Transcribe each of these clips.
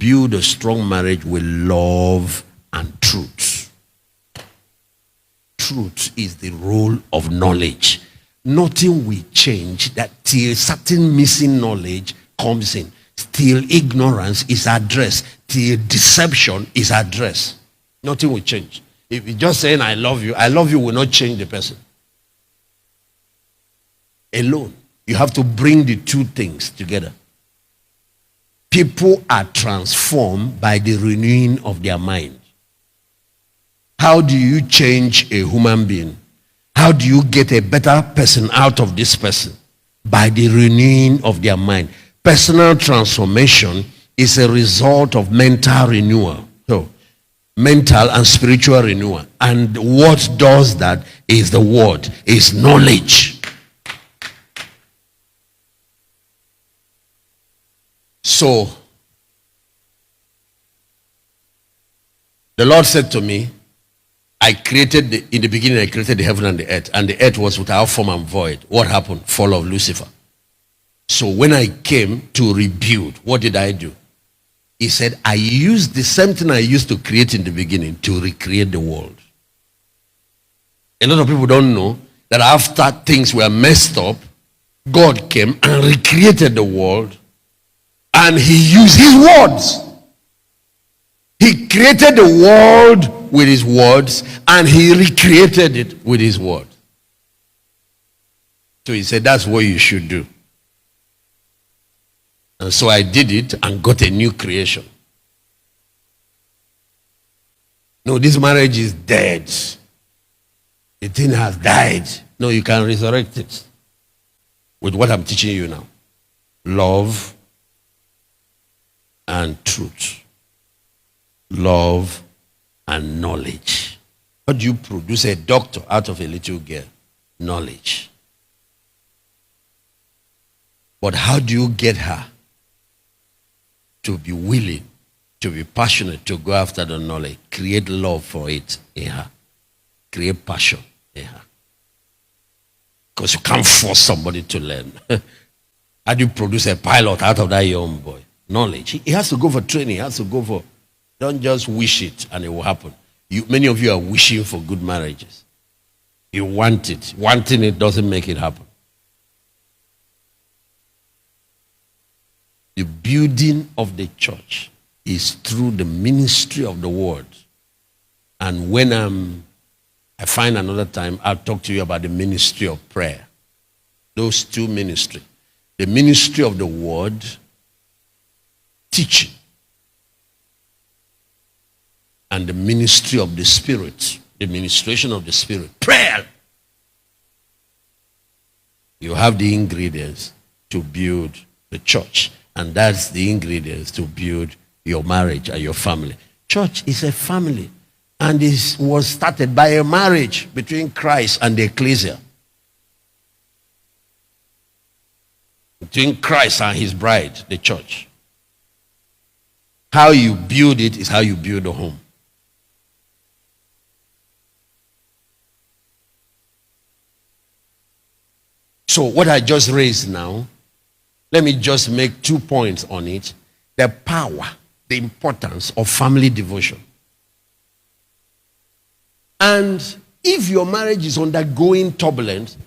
build a strong marriage with love and truth. Truth is the role of knowledge. Nothing will change that till certain missing knowledge comes in. Till ignorance is addressed. Till deception is addressed. Nothing will change. If you're just saying I love you will not change the person. Alone. You have to bring the two things together. People are transformed by the renewing of their mind. How do you change a human being? How do you get a better person out of this person? By the renewing of their mind. Personal transformation is a result of mental renewal. So, mental and spiritual renewal. And what does that is the word, is knowledge. So, the Lord said to me, in the beginning I created the heaven and the earth was without form and void. What happened? Fall of Lucifer. So when I came to rebuild, what did I do? He said, I used the same thing I used to create in the beginning to recreate the world. A lot of people don't know that after things were messed up, God came and recreated the world, and he used his words. He created the world with his words, and he recreated it with his word. So he said, that's what you should do. And so I did it and got a new creation. No, this marriage is dead. The thing has died. No, you can resurrect it with what I'm teaching you now. Love and truth. Love and knowledge. How do you produce a doctor out of a little girl? Knowledge. But how do you get her to be willing, to be passionate, to go after the knowledge? Create love for it in her. Create passion in her. Because you can't force somebody to learn. How do you produce a pilot out of that young boy? Knowledge. He has to go for training. He has to go for... Don't just wish it and it will happen. Many of you are wishing for good marriages. You want it. Wanting it doesn't make it happen. The building of the church is through the ministry of the word. And when I find another time, I'll talk to you about the ministry of prayer. Those two ministries. The ministry of the word, teaching. And the ministry of the Spirit, the ministration of the Spirit, prayer. You have the ingredients to build the church. And that's the ingredients to build your marriage and your family. Church is a family. And it was started by a marriage between Christ and the ecclesia. Between Christ and his bride, the church. How you build it is how you build a home. So what I just raised now, let me just make 2 points on it. The power, the importance of family devotion. And if your marriage is undergoing turbulence,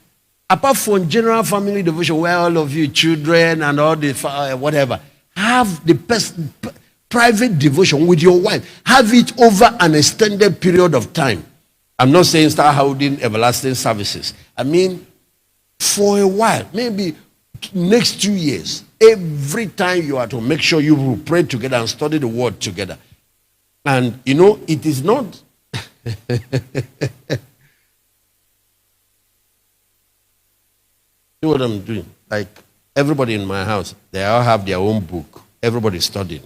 apart from general family devotion, where all of you children and all the whatever, have the private devotion with your wife. Have it over an extended period of time. I'm not saying start holding everlasting services. I mean, for a while, maybe next 2 years, every time you are to make sure you will pray together and study the word together. And you know, it is not see what I'm doing? Like everybody in my house, they all have their own book. Everybody's studying.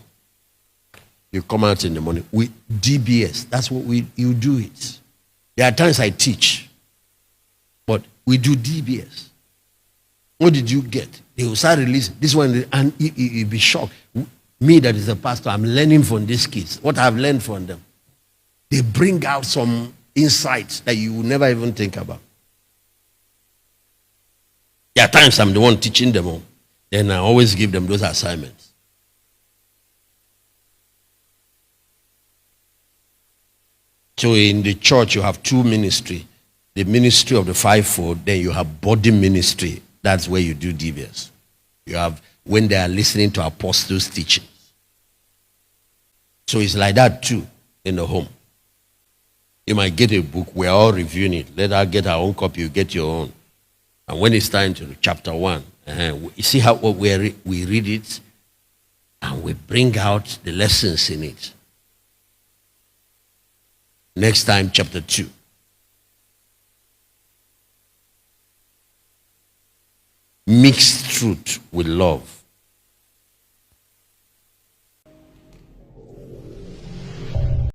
You come out in the morning with DBS. That's what you do it. There are times I teach, but we do DBS. What did you get? They will start releasing this one, and you'll be shocked. Me, that is a pastor, I'm learning from these kids. What I've learned from them. They bring out some insights that you will never even think about. There are times I'm the one teaching them all. Then I always give them those assignments. So in the church, you have two ministry. The ministry of the fivefold, then you have body ministry. That's where you do DBS. You have when they are listening to apostles' teaching. So it's like that too in the home. You might get a book. We're all reviewing it. Let us get our own copy. You get your own. And when it's time to chapter 1, you see how we read it and we bring out the lessons in it. Next time, chapter 2. Mixed truth with love.